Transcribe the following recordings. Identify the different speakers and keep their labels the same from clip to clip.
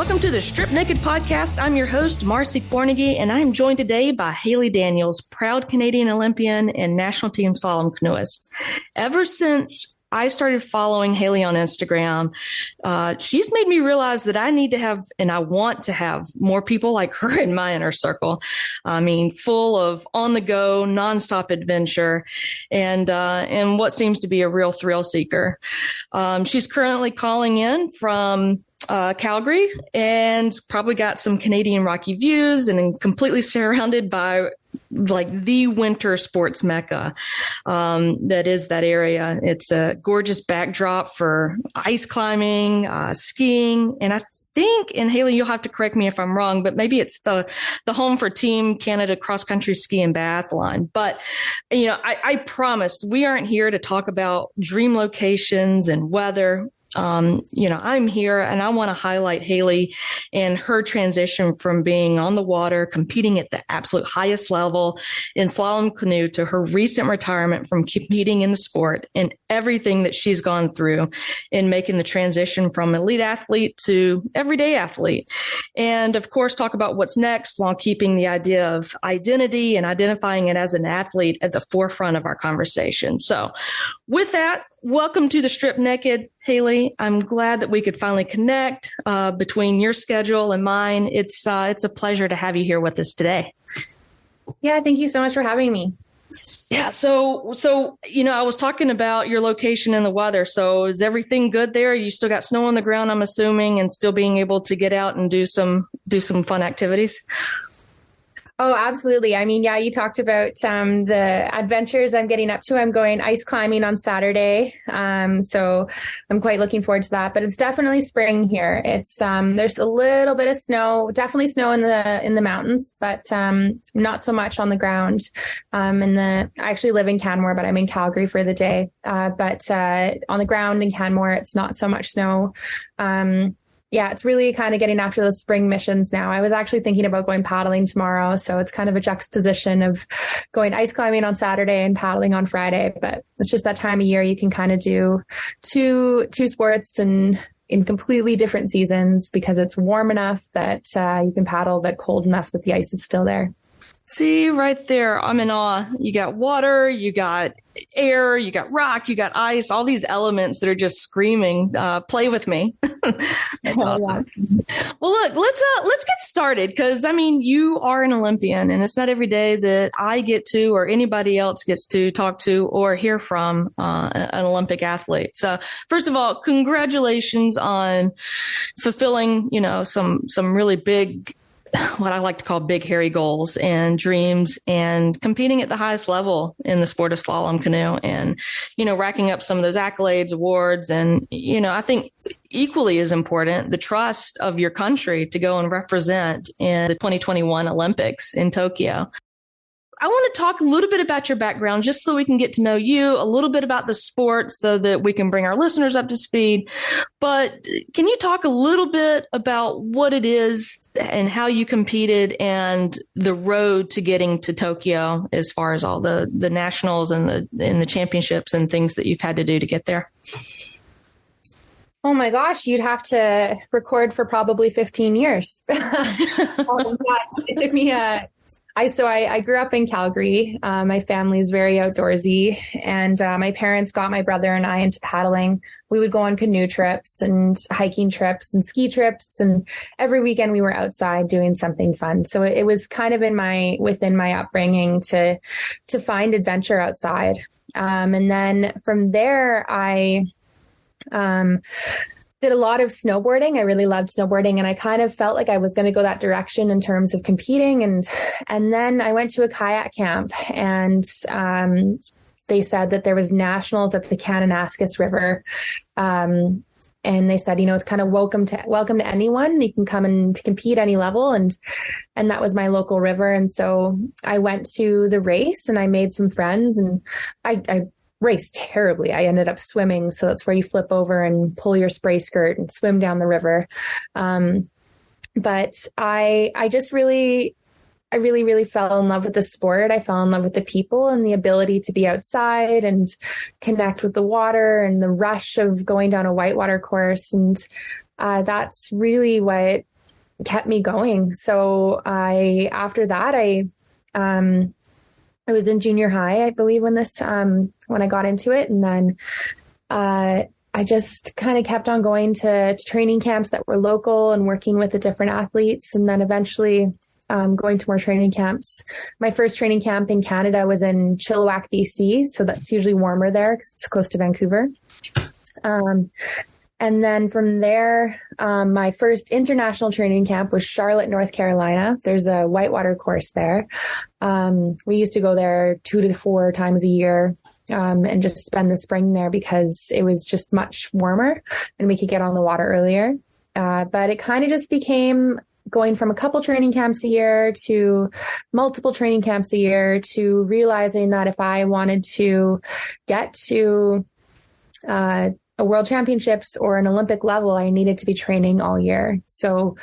Speaker 1: Welcome to the Strip Naked Podcast. I'm your host, Marci Kornegay, and I'm joined today by Haley Daniels, proud Canadian Olympian and national team slalom canoeist. Ever since I started following Haley on Instagram, she's made me realize that I need to have, and I want to have, more people like her in my inner circle. I mean, full of on-the-go, nonstop adventure, and what seems to be a real thrill seeker. She's currently calling in from Calgary, and probably got some Canadian Rocky views, and completely surrounded by like the winter sports mecca that is that area. It's a gorgeous backdrop for ice climbing, skiing, and I think, and Haley, you'll have to correct me if I'm wrong, but maybe it's the home for Team Canada cross country ski and biathlon. But, you know, I promise we aren't here to talk about dream locations and weather. I'm here and I want to highlight Haley and her transition from being on the water, competing at the absolute highest level in slalom canoe, to her recent retirement from competing in the sport, and everything that she's gone through in making the transition from elite athlete to everyday athlete. And of course, talk about what's next while keeping the idea of identity and identifying it as an athlete at the forefront of our conversation. So with that, welcome to the Strip Naked, Haley. I'm glad that we could finally connect between your schedule and mine. It's a pleasure to have you here with us today.
Speaker 2: Yeah, thank you so much for having me.
Speaker 1: Yeah, so I was talking about your location and the weather. So is everything good there? You still got snow on the ground, I'm assuming, and still being able to get out and do some fun activities?
Speaker 2: Oh, absolutely. I mean, yeah, you talked about the adventures I'm getting up to. I'm going ice climbing on Saturday. So I'm quite looking forward to that, but it's definitely spring here. It's there's a little bit of snow, definitely snow in the mountains, but not so much on the ground. I actually live in Canmore, but I'm in Calgary for the day. But on the ground in Canmore, it's not so much snow. Yeah, it's really kind of getting after those spring missions now. I was actually thinking about going paddling tomorrow. So it's kind of a juxtaposition of going ice climbing on Saturday and paddling on Friday. But it's just that time of year you can kind of do two sports and in completely different seasons, because it's warm enough that you can paddle, but cold enough that the ice is still there.
Speaker 1: See, right there, I'm in awe. You got water, you got air, you got rock, you got ice, all these elements that are just screaming, play with me. That's awesome. Yeah. Well, look, let's get started, because I mean, you are an Olympian, and it's not every day that I get to, or anybody else gets to talk to or hear from an Olympic athlete. So first of all, congratulations on fulfilling, some really big, what I like to call big, hairy goals and dreams, and competing at the highest level in the sport of slalom canoe, and, racking up some of those accolades, awards, and, I think equally as important, the trust of your country to go and represent in the 2021 Olympics in Tokyo. I want to talk a little bit about your background, just so we can get to know you, a little bit about the sport so that we can bring our listeners up to speed. But can you talk a little bit about what it is and how you competed, and the road to getting to Tokyo, as far as all the nationals and the championships and things that you've had to do to get there?
Speaker 2: Oh my gosh, you'd have to record for probably 15 years. It took me I grew up in Calgary. My family is very outdoorsy, and my parents got my brother and I into paddling. We would go on canoe trips and hiking trips and ski trips, and every weekend we were outside doing something fun. So it was kind of within my upbringing to find adventure outside. And then from there, I did a lot of snowboarding. I really loved snowboarding, and I kind of felt like I was going to go that direction in terms of competing. And then I went to a kayak camp, and they said that there was nationals at the Kananaskis River. And they said, it's kind of welcome to anyone. You can come and compete any level. And that was my local river. And so I went to the race, and I made some friends, and I raced terribly. I ended up swimming. So that's where you flip over and pull your spray skirt and swim down the river. But I just really fell in love with the sport. I fell in love with the people and the ability to be outside and connect with the water and the rush of going down a whitewater course. And that's really what kept me going. So after that, I was in junior high, I believe, when I got into it. And then, I just kind of kept on going to training camps that were local and working with the different athletes. And then eventually, going to more training camps. My first training camp in Canada was in Chilliwack, BC. So that's usually warmer there because it's close to Vancouver. And then from there, my first international training camp was Charlotte, North Carolina. There's a whitewater course there. We used to go there 2 to 4 times a year, and just spend the spring there because it was just much warmer and we could get on the water earlier. But it kind of just became going from a couple training camps a year to multiple training camps a year to realizing that if I wanted to get to, a world championships or an Olympic level, I needed to be training all year. So,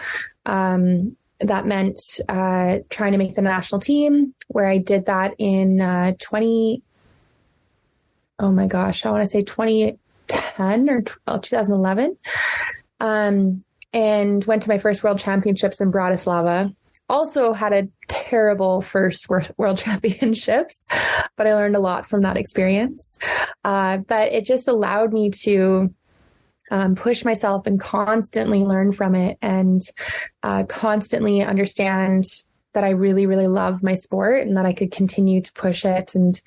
Speaker 2: that meant, trying to make the national team, where I did that in, 2010 or 2011. And went to my first world championships in Bratislava. Also had a terrible first world championships, but I learned a lot from that experience. But it just allowed me to push myself and constantly learn from it, and constantly understand that I really, really love my sport and that I could continue to push it. And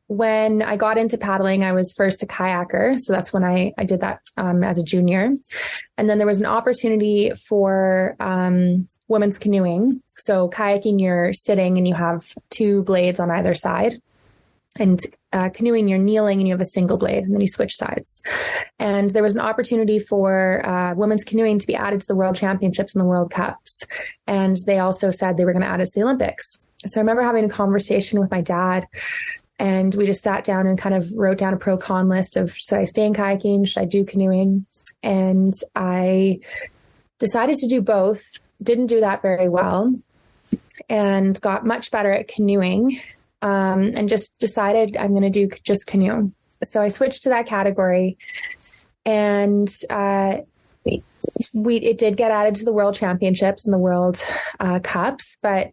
Speaker 2: when I got into paddling, I was first a kayaker. So that's when I did that as a junior. And then there was an opportunity for women's canoeing. So kayaking, you're sitting and you have 2 blades on either side. And canoeing, you're kneeling and you have a single blade, and then you switch sides. And there was an opportunity for women's canoeing to be added to the World Championships and the World Cups. And they also said they were going to add it to the Olympics. So I remember having a conversation with my dad, and we just sat down and kind of wrote down a pro-con list of, should I stay in kayaking? Should I do canoeing? And I decided to do both. Didn't do that very well, and got much better at canoeing, and just decided I'm going to do just canoe. So I switched to that category, and it did get added to the World Championships and the World Cups, but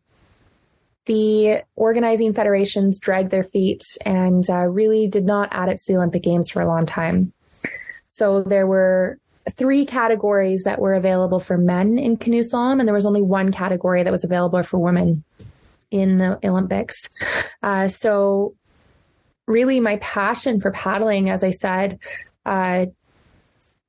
Speaker 2: the organizing federations dragged their feet and really did not add it to the Olympic Games for a long time. So there were 3 categories that were available for men in canoe slalom, and there was only 1 category that was available for women in the Olympics. So really my passion for paddling, as I said,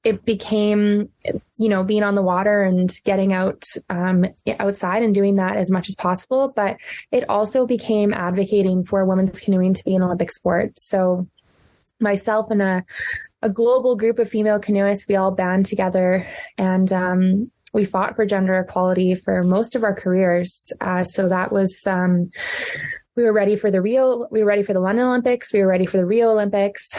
Speaker 2: it became, being on the water and getting out outside and doing that as much as possible. But it also became advocating for women's canoeing to be an Olympic sport. So myself and a global group of female canoeists, we all band together, and we fought for gender equality for most of our careers. So that was, we were ready for the London Olympics. We were ready for the Rio Olympics.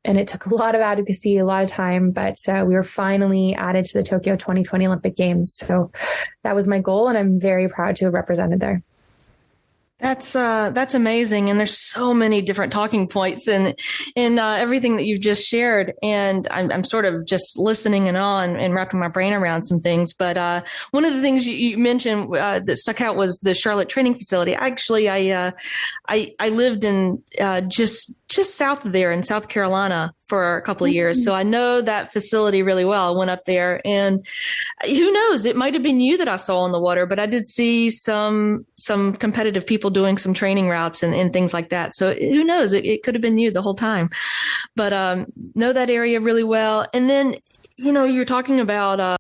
Speaker 2: And it took a lot of advocacy, a lot of time, but we were finally added to the Tokyo 2020 Olympic Games. So that was my goal, and I'm very proud to have represented there.
Speaker 1: That's amazing. And there's so many different talking points in everything that you've just shared. And I'm sort of just listening and wrapping my brain around some things. But, one of the things you mentioned, that stuck out was the Charlotte training facility. Actually, I lived in, just south of there in South Carolina for a couple of years. So I know that facility really well. I went up there, and who knows, it might have been you that I saw on the water, but I did see some competitive people doing some training routes and things like that. So who knows, it could have been you the whole time, but, know that area really well. And then, you're talking about,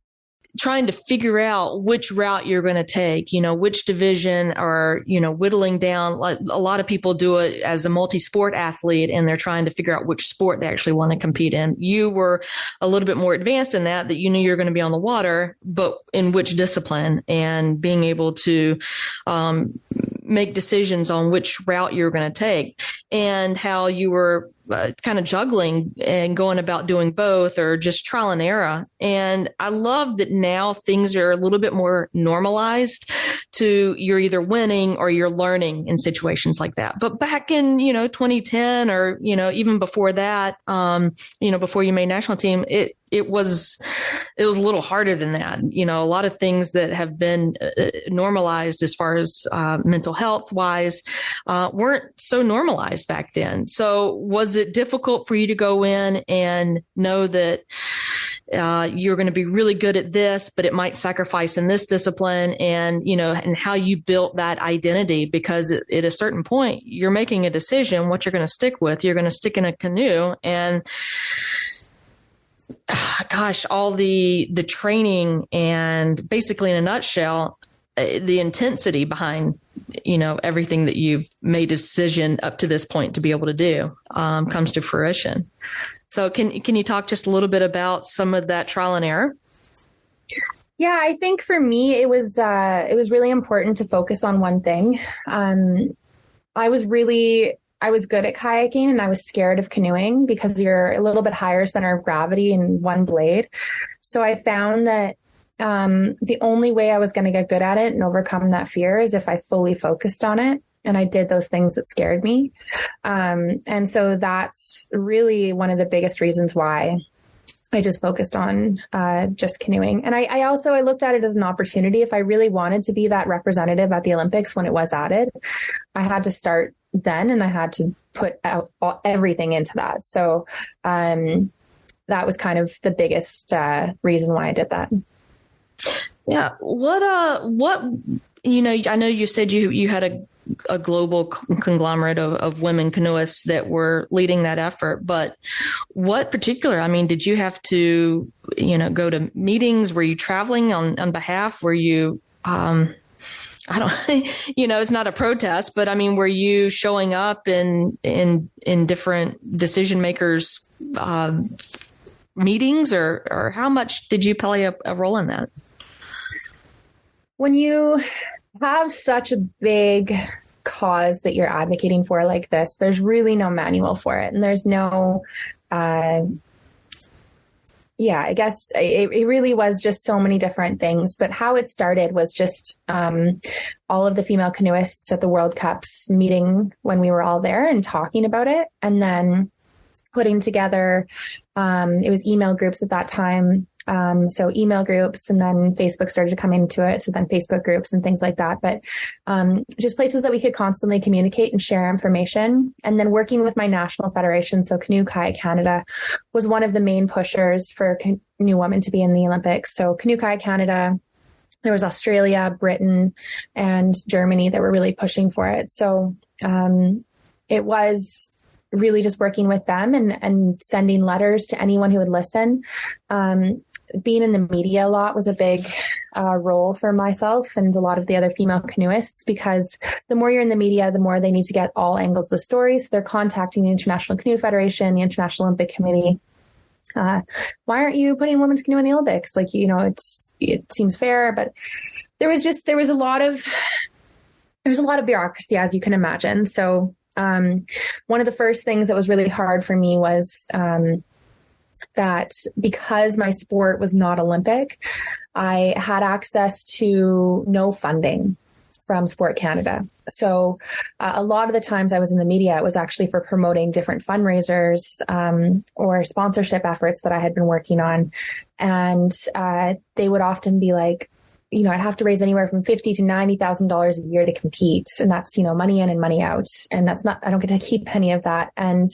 Speaker 1: trying to figure out which route you're going to take, which division, or, whittling down. Like, a lot of people do it as a multi-sport athlete, and they're trying to figure out which sport they actually want to compete in. You were a little bit more advanced in that you knew you were going to be on the water, but in which discipline, and being able to, make decisions on which route you're going to take, and how you were kind of juggling and going about doing both, or just trial and error. And I love that now things are a little bit more normalized to you're either winning or you're learning in situations like that. But back in, 2010, or, even before that, before you made national team, it it was a little harder than that. You know, a lot of things that have been normalized as far as mental health wise weren't so normalized back then. So was it difficult for you to go in and know that you're going to be really good at this, but it might sacrifice in this discipline, and, you know, and how you built that identity? Because at a certain point, you're making a decision what you're going to stick with. You're going to stick in a canoe, and gosh, all the training, and basically in a nutshell, the intensity behind, you know, everything that you've made a decision up to this point to be able to do comes to fruition. So can you talk just a little bit about some of that trial and error?
Speaker 2: Yeah, I think for me, it was really important to focus on one thing. I was good at kayaking, and I was scared of canoeing because you're a little bit higher center of gravity in one blade. So I found that the only way I was going to get good at it and overcome that fear is if I fully focused on it. And I did those things that scared me. And so that's really one of the biggest reasons why I just focused on just canoeing. And I looked at it as an opportunity. If I really wanted to be that representative at the Olympics when it was added, I had to start then, and I had to put out everything into that. So that was kind of the biggest reason why I did that.
Speaker 1: Yeah. What, you know, I know you said you had a global conglomerate of women canoeists that were leading that effort, but what particular, I mean, did you have to, you know, go to meetings? Were you traveling on behalf? Were you, I don't, you know, it's not a protest, but I mean, were you showing up in different decision makers, meetings, or how much did you play a role in that?
Speaker 2: When you have such a big cause that you're advocating for like this, there's really no manual for it. And there's no, I guess it really was just so many different things. But how it started was just all of the female canoeists at the World Cups meeting when we were all there and talking about it. And then putting together, it was email groups at that time. So email groups, and then Facebook started to come into it. So then Facebook groups and things like that, but just places that we could constantly communicate and share information. And then working with my national federation. So Canoe Kayak Canada was one of the main pushers for Canoe women to be in the Olympics. So Canoe Kayak Canada, there was Australia, Britain, and Germany that were really pushing for it. So it was really just working with them and sending letters to anyone who would listen. Being in the media a lot was a big role for myself and a lot of the other female canoeists, because the more you're in the media, the more they need to get all angles of the story. So they're contacting the International Canoe Federation, the International Olympic Committee. Why aren't you putting women's canoe in the Olympics? Like, you know, it seems fair, but there was a lot of bureaucracy, as you can imagine. So one of the first things that was really hard for me was that because my sport was not Olympic, I had access to no funding from Sport Canada. So a lot of the times I was in the media, it was actually for promoting different fundraisers or sponsorship efforts that I had been working on. And they would often be like, you know, I'd have to raise anywhere from $50,000 to $90,000 a year to compete. And that's, you know, money in and money out. And that's not, I don't get to keep any of that. And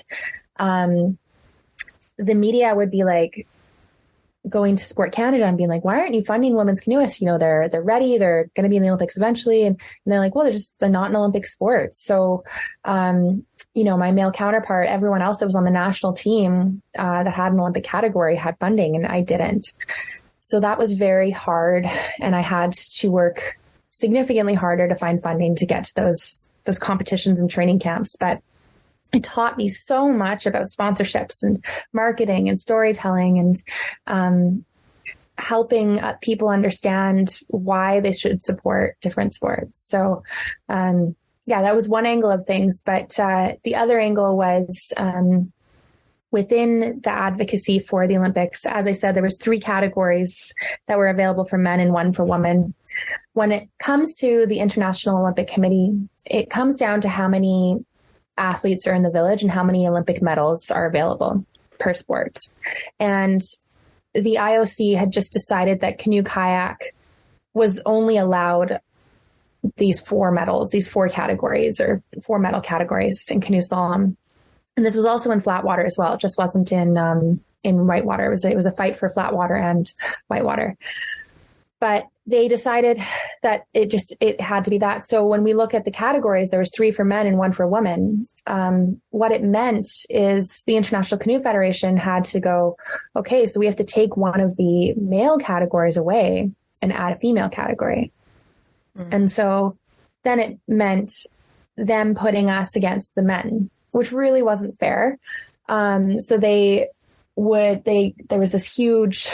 Speaker 2: the media would be like going to Sport Canada and being like, why aren't you funding women's canoeists? You know, they're ready. They're going to be in the Olympics eventually. And they're like, well, they're not an Olympic sport. So, you know, my male counterpart, everyone else that was on the national team that had an Olympic category had funding, and I didn't. So that was very hard. And I had to work significantly harder to find funding to get to those competitions and training camps. But it taught me so much about sponsorships and marketing and storytelling and helping people understand why they should support different sports. So, that was one angle of things. But the other angle was within the advocacy for the Olympics. As I said, there was 3 categories that were available for men and 1 for women. When it comes to the International Olympic Committee, it comes down to how many athletes are in the village and how many Olympic medals are available per sport. And the IOC had just decided that canoe kayak was only allowed these four categories or four medal categories in canoe slalom. And this was also in flat water as well. It just wasn't in whitewater. It was a fight for flat water and whitewater. But they decided that it had to be that. So when we look at the categories, there was 3 for men and 1 for women. What it meant is the International Canoe Federation had to go, okay, so we have to take one of the male categories away and add a female category. Mm-hmm. And so then it meant them putting us against the men, which really wasn't fair. So there was this huge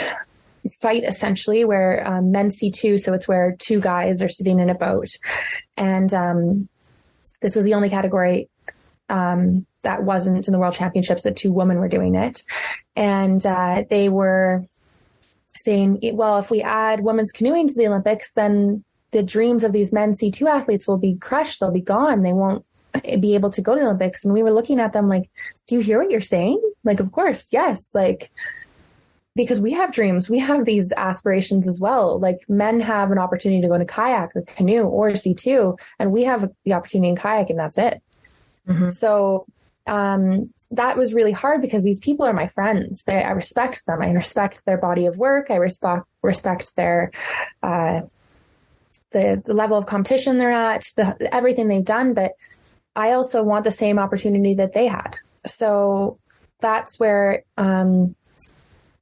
Speaker 2: fight essentially where men C2, so it's where 2 guys are sitting in a boat. And this was the only category that wasn't in the World Championships that 2 women were doing it. And they were saying, well, if we add women's canoeing to the Olympics, then the dreams of these men C2 athletes will be crushed. They'll be gone. They won't be able to go to the Olympics. And we were looking at them like, do you hear what you're saying? Like, of course, yes. Like, because we have dreams, we have these aspirations as well. Like men have an opportunity to go to kayak or canoe or C2, and we have the opportunity in kayak, and that's it. Mm-hmm. So that was really hard because these people are my friends. I respect them. I respect their body of work. I respect their the level of competition they're at, everything they've done. But I also want the same opportunity that they had. So that's where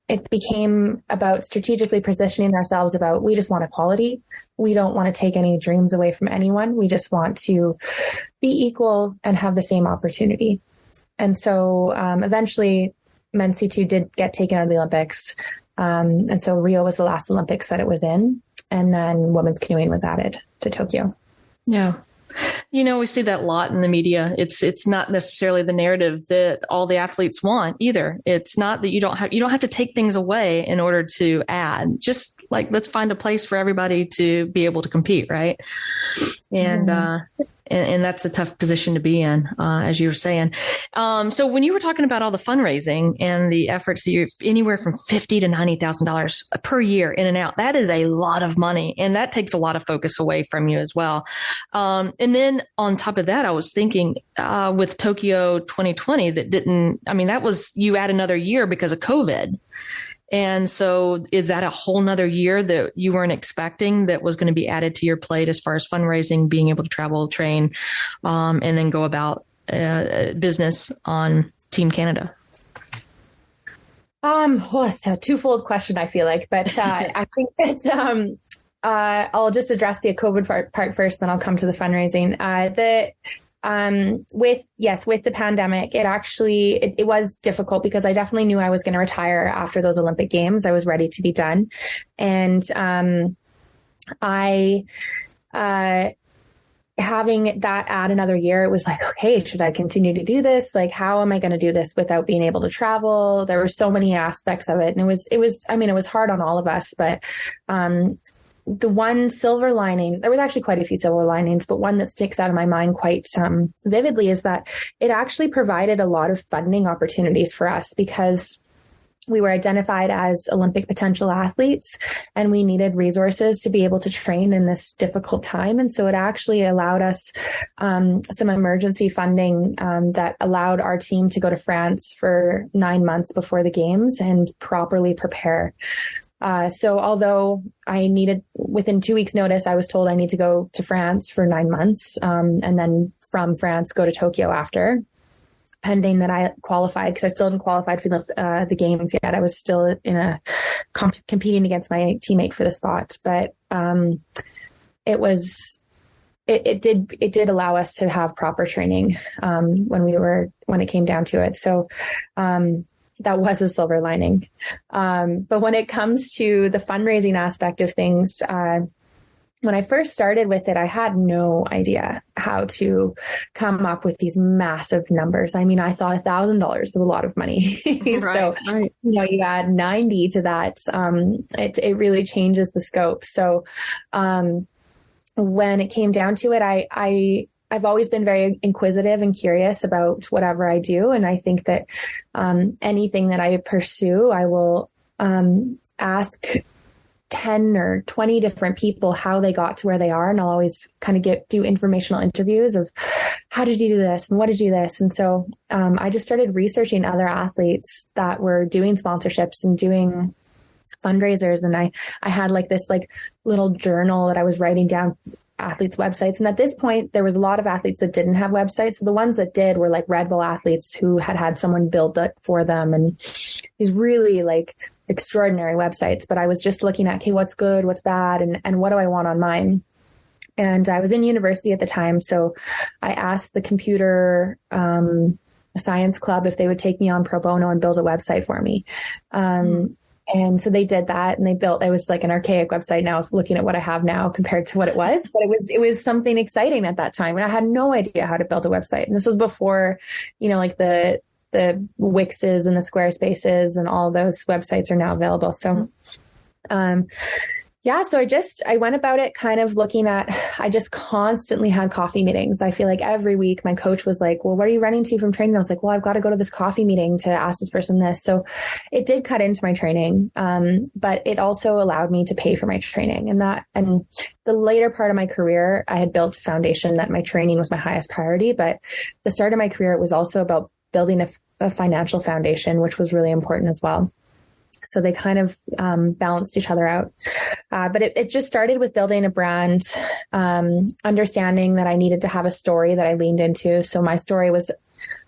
Speaker 2: it became about strategically positioning ourselves about, we just want equality. We don't want to take any dreams away from anyone. We just want to be equal and have the same opportunity. And so eventually men's C2 did get taken out of the Olympics. And so Rio was the last Olympics that it was in. And then women's canoeing was added to Tokyo.
Speaker 1: Yeah. We see that a lot in the media. It's not necessarily the narrative that all the athletes want either. It's not that you don't have to take things away in order to add. Just like, let's find a place for everybody to be able to compete, right? And and that's a tough position to be in, as you were saying. So when you were talking about all the fundraising and the efforts, you're anywhere from $50,000 to $90,000 per year in and out. That is a lot of money, and that takes a lot of focus away from you as well. And then on top of that, I was thinking with Tokyo 2020, that was, you add another year because of COVID. And so is that a whole nother year that you weren't expecting that was going to be added to your plate as far as fundraising, being able to travel, train, and then go about business on Team Canada?
Speaker 2: Well, it's a twofold question, I feel like, but I think that I'll just address the COVID part first, then I'll come to the fundraising. With the pandemic, it was difficult because I definitely knew I was going to retire after those Olympic Games. I was ready to be done. And having that add another year, it was like, okay, should I continue to do this? Like, how am I going to do this without being able to travel? There were so many aspects of it. And it was hard on all of us, but the one silver lining, there was actually quite a few silver linings, but one that sticks out of my mind quite vividly is that it actually provided a lot of funding opportunities for us because we were identified as Olympic potential athletes and we needed resources to be able to train in this difficult time. And so it actually allowed us some emergency funding that allowed our team to go to France for 9 months before the games and properly prepare. So although I needed, within 2 weeks notice, I was told I need to go to France for 9 months, and then from France, go to Tokyo after, pending that I qualified, because I still hadn't qualified for the games yet. I was still in competing against my teammate for the spot, but it did allow us to have proper training when it came down to it. So that was a silver lining. But when it comes to the fundraising aspect of things, when I first started with it, I had no idea how to come up with these massive numbers. I mean, I thought $1,000 was a lot of money. So, you add 90 to that, it really changes the scope. So, when it came down to it, I've always been very inquisitive and curious about whatever I do. And I think that anything that I pursue, I will ask 10 or 20 different people how they got to where they are. And I'll always kind of do informational interviews of how did you do this? And what did you do this? And so I just started researching other athletes that were doing sponsorships and doing fundraisers. And I had like this like little journal that I was writing down athletes' websites. And at this point, there was a lot of athletes that didn't have websites. So the ones that did were like Red Bull athletes who had someone build it for them. And these really like extraordinary websites. But I was just looking at, okay, what's good, what's bad, and what do I want on mine? And I was in university at the time. So I asked the computer science club if they would take me on pro bono and build a website for me. And so they did that, and it was like an archaic website now, looking at what I have now compared to what it was, but it was something exciting at that time. And I had no idea how to build a website. And this was before, like the Wixes and the Squarespaces and all those websites are now available. So, so I went about it kind of looking at, I just constantly had coffee meetings. I feel like every week my coach was like, well, what are you running to from training? I was like, well, I've got to go to this coffee meeting to ask this person this. So it did cut into my training. But it also allowed me to pay for my training, and the later part of my career, I had built a foundation that my training was my highest priority. But the start of my career, it was also about building a financial foundation, which was really important as well. So they kind of balanced each other out. But it just started with building a brand, understanding that I needed to have a story that I leaned into. So my story was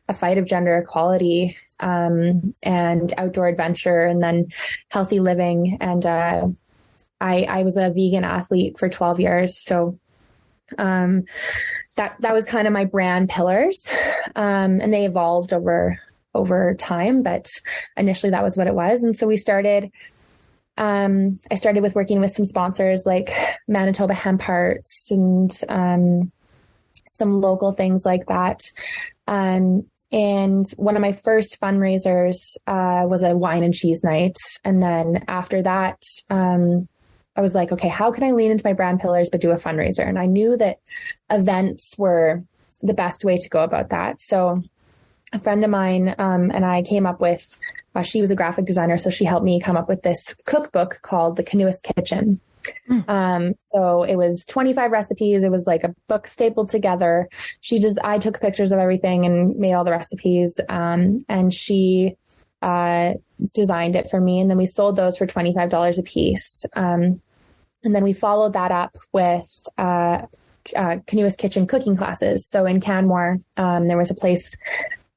Speaker 2: a fight of gender equality and outdoor adventure, and then healthy living. And I was a vegan athlete for 12 years. So that was kind of my brand pillars. And they evolved over time, but initially that was what it was. And so we started, I started with working with some sponsors like Manitoba Hemp Hearts and some local things like that. And one of my first fundraisers was a wine and cheese night. And then after that, I was like, okay, how can I lean into my brand pillars, but do a fundraiser? And I knew that events were the best way to go about that. So a friend of mine and I came up with, she was a graphic designer, so she helped me come up with this cookbook called The Canoeist Kitchen. So it was 25 recipes. It was like a book stapled together. I took pictures of everything and made all the recipes. And she designed it for me. And then we sold those for $25 a piece. And then we followed that up with Canoeist Kitchen cooking classes. So in Canmore, there was a place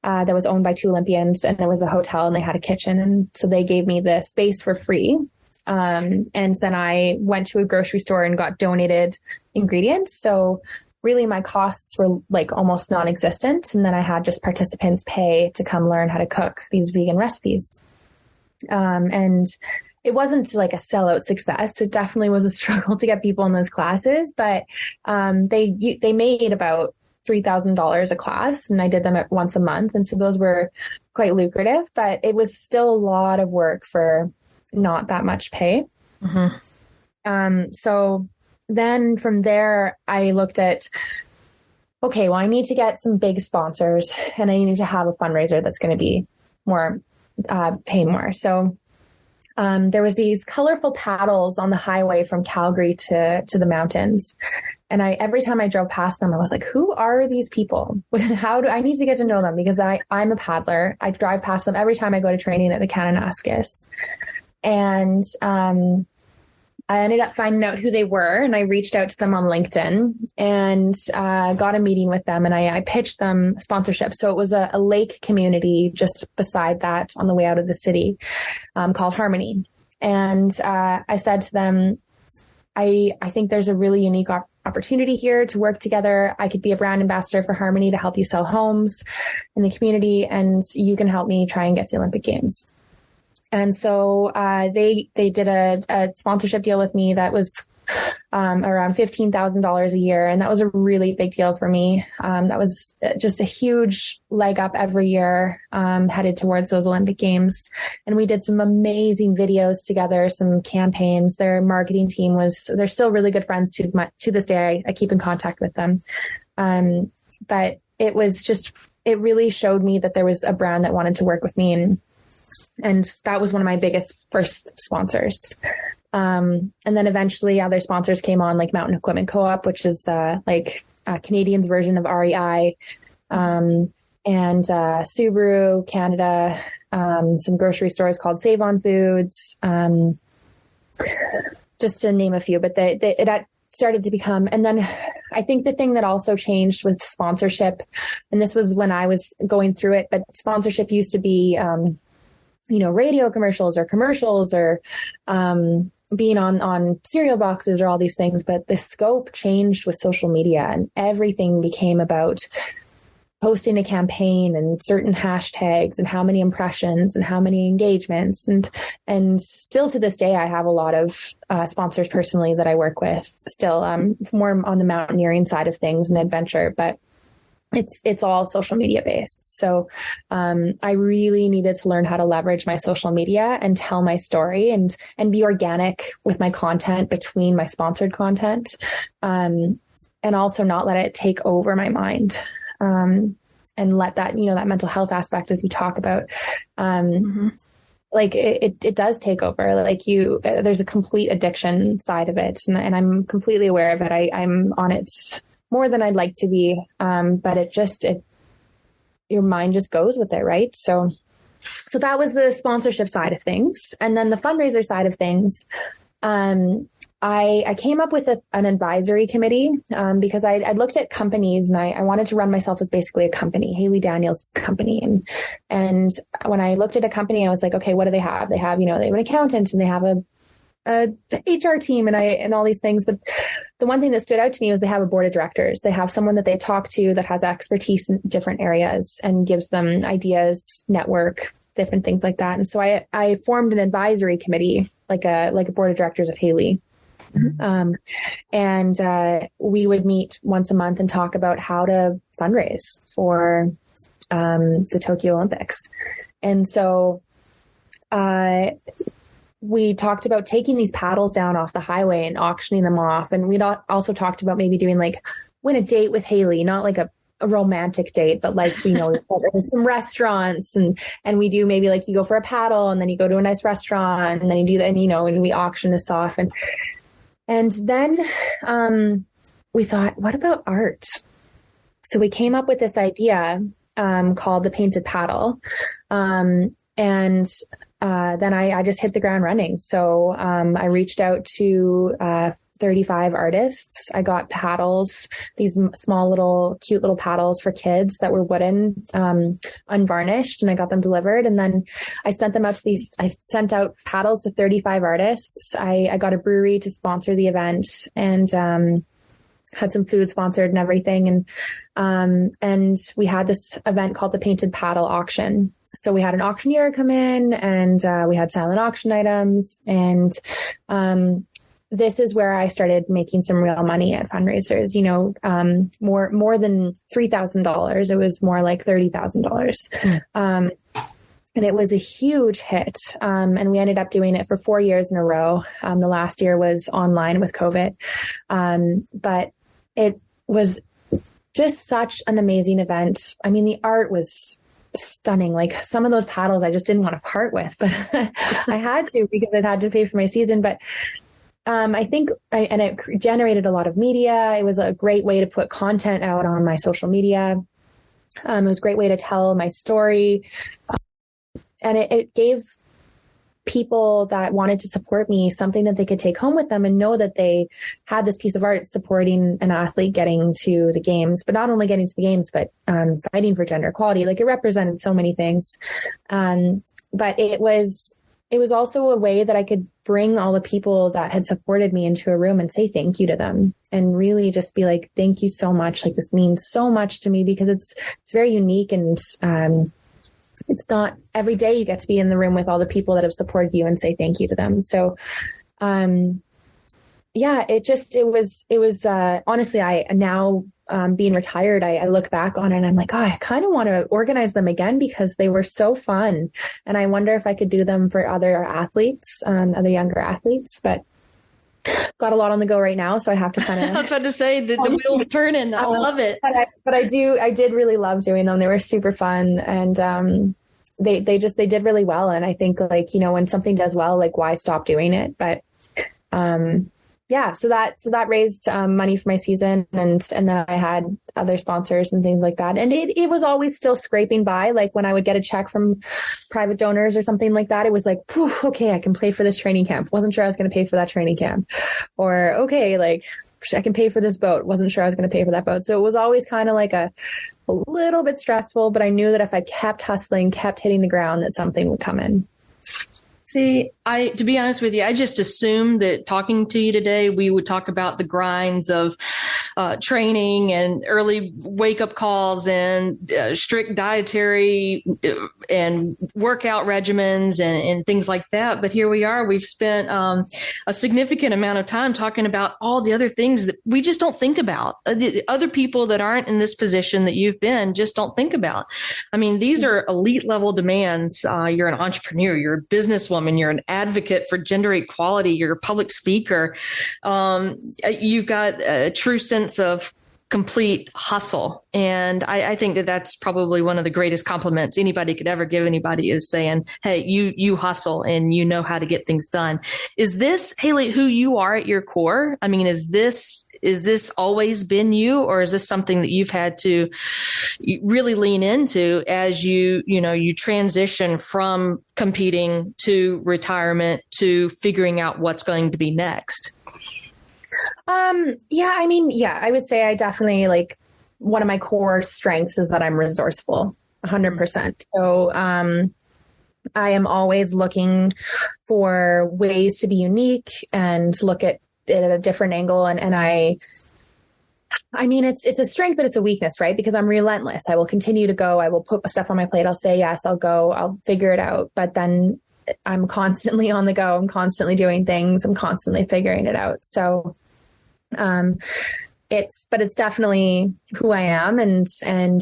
Speaker 2: that was owned by two Olympians, and there was a hotel and they had a kitchen. And so they gave me the space for free. And then I went to a grocery store and got donated ingredients. So really my costs were like almost non-existent. And then I had just participants pay to come learn how to cook these vegan recipes. And it wasn't like a sellout success. It definitely was a struggle to get people in those classes, but they made about $3,000 a class, and I did them once a month. And so those were quite lucrative, but it was still a lot of work for not that much pay. So then from there, I looked at, okay, well, I need to get some big sponsors, and I need to have a fundraiser that's going to be more, pay more. So there was these colorful paddles on the highway from Calgary to the mountains. And every time I drove past them, I was like, who are these people? I need to get to know them, because I'm a paddler. I drive past them every time I go to training at the Kananaskis. And I ended up finding out who they were, and I reached out to them on LinkedIn and got a meeting with them, and I pitched them sponsorship. So it was a lake community just beside that on the way out of the city called Harmony. And I said to them, I think there's a really unique opportunity here to work together. I could be a brand ambassador for Harmony to help you sell homes in the community, and you can help me try and get to the Olympic Games. And so they did a sponsorship deal with me that was around $15,000 a year. And that was a really big deal for me. That was just a huge leg up every year, headed towards those Olympic Games. And we did some amazing videos together, some campaigns. Their marketing team they're still really good friends to this day. I keep in contact with them. But it really showed me that there was a brand that wanted to work with me. And that was one of my biggest first sponsors. And then eventually other sponsors came on, like Mountain Equipment Co-op, which is like Canadian's version of REI, and Subaru Canada, some grocery stores called Save On Foods, just to name a few. But it started to become, and then I think the thing that also changed with sponsorship, and this was when I was going through it, but sponsorship used to be, radio commercials or being on cereal boxes or all these things. But the scope changed with social media, and everything became about posting a campaign and certain hashtags and how many impressions and how many engagements. And still to this day, I have a lot of sponsors personally that I work with still, more on the mountaineering side of things and adventure, but it's all social media based. So I really needed to learn how to leverage my social media and tell my story and be organic with my content between my sponsored content, and also not let it take over my mind. And let that, that mental health aspect, as we talk about, like it does take over. Like there's a complete addiction side of it. And I'm completely aware of it. I'm on it more than I'd like to be. But your mind just goes with it. Right. So that was the sponsorship side of things. And then the fundraiser side of things, I came up with an advisory committee because I looked at companies and I wanted to run myself as basically a company, Haley Daniels company. And when I looked at a company, I was like, okay, what do they have? They have, they have an accountant and they have a HR team and all these things. But the one thing that stood out to me was they have a board of directors. They have someone that they talk to that has expertise in different areas and gives them ideas, network, different things like that. And so I formed an advisory committee, like a board of directors of Haley. And we would meet once a month and talk about how to fundraise for the Tokyo Olympics. And so we talked about taking these paddles down off the highway and auctioning them off. And we'd also talked about maybe doing like win a date with Haley, not like a romantic date, but like, some restaurants and we do maybe like you go for a paddle and then you go to a nice restaurant and then you do that, and we auction this off. And then we thought, what about art? So we came up with this idea called the painted paddle. And then I just hit the ground running. So I reached out to 35 artists. I got paddles, these small little cute little paddles for kids that were wooden, unvarnished, and I got them delivered. And then I sent them out I sent out paddles to 35 artists. I got a brewery to sponsor the event and had some food sponsored and everything. And we had this event called the Painted Paddle Auction. So we had an auctioneer come in and we had silent auction items. And this is where I started making some real money at fundraisers, more than $3,000. It was more like $30,000. And it was a huge hit. And we ended up doing it for 4 years in a row. The last year was online with COVID. But it was just such an amazing event. I mean, the art was stunning. Like some of those paddles I just didn't want to part with, but I had to because it had to pay for my season. But I think, and it generated a lot of media. It was a great way to put content out on my social media. It was a great way to tell my story. And it gave people that wanted to support me something that they could take home with them and know that they had this piece of art supporting an athlete getting to the games, but not only getting to the games, but fighting for gender equality. Like it represented so many things. But it was also a way that I could bring all the people that had supported me into a room and say thank you to them and really just be like, thank you so much. Like this means so much to me because it's very unique and it's not every day you get to be in the room with all the people that have supported you and say thank you to them. So, it was honestly, I now, being retired, I look back on it and I'm like, I kind of want to organize them again because they were so fun. And I wonder if I could do them for other athletes, other younger athletes, but got a lot on the go right now. So I have to kind of,
Speaker 1: I was about to say the wheels turning. I love it.
Speaker 2: But I did really love doing them. They were super fun. And, they did really well. And I think like, you know, when something does well, like why stop doing it? But, yeah, so that raised money for my season, and then I had other sponsors and things like that. And it was always still scraping by. Like when I would get a check from private donors or something like that, it was like, okay, I can pay for this training camp. Wasn't sure I was going to pay for that training camp. Or okay, like I can pay for this boat. Wasn't sure I was going to pay for that boat. So it was always kind of like a little bit stressful, but I knew that if I kept hustling, kept hitting the ground, that something would come in.
Speaker 1: See, to be honest with you, I just assumed that talking to you today, we would talk about the grinds of training and early wake up calls and strict dietary and workout regimens and things like that. But here we are. We've spent a significant amount of time talking about all the other things that we just don't think about. The other people that aren't in this position that you've been just don't think about. I mean, these are elite level demands. You're an entrepreneur, you're a businesswoman, you're an advocate for gender equality, you're a public speaker. You've got a true sense of complete hustle. And I think that that's probably one of the greatest compliments anybody could ever give anybody, is saying, hey, you hustle and you know how to get things done. Is this, Haley, who you are at your core? I mean, is this always been you, or is this something that you've had to really lean into as you transition from competing to retirement to figuring out what's going to be next?
Speaker 2: I would say I definitely, like, one of my core strengths is that I'm resourceful 100%. So, I am always looking for ways to be unique and look at it at a different angle. And I mean, it's a strength, but it's a weakness, right? Because I'm relentless. I will continue to go. I will put stuff on my plate. I'll say, yes, I'll go, I'll figure it out. But then I'm constantly on the go. I'm constantly doing things. I'm constantly figuring it out. So, it's definitely who I am. And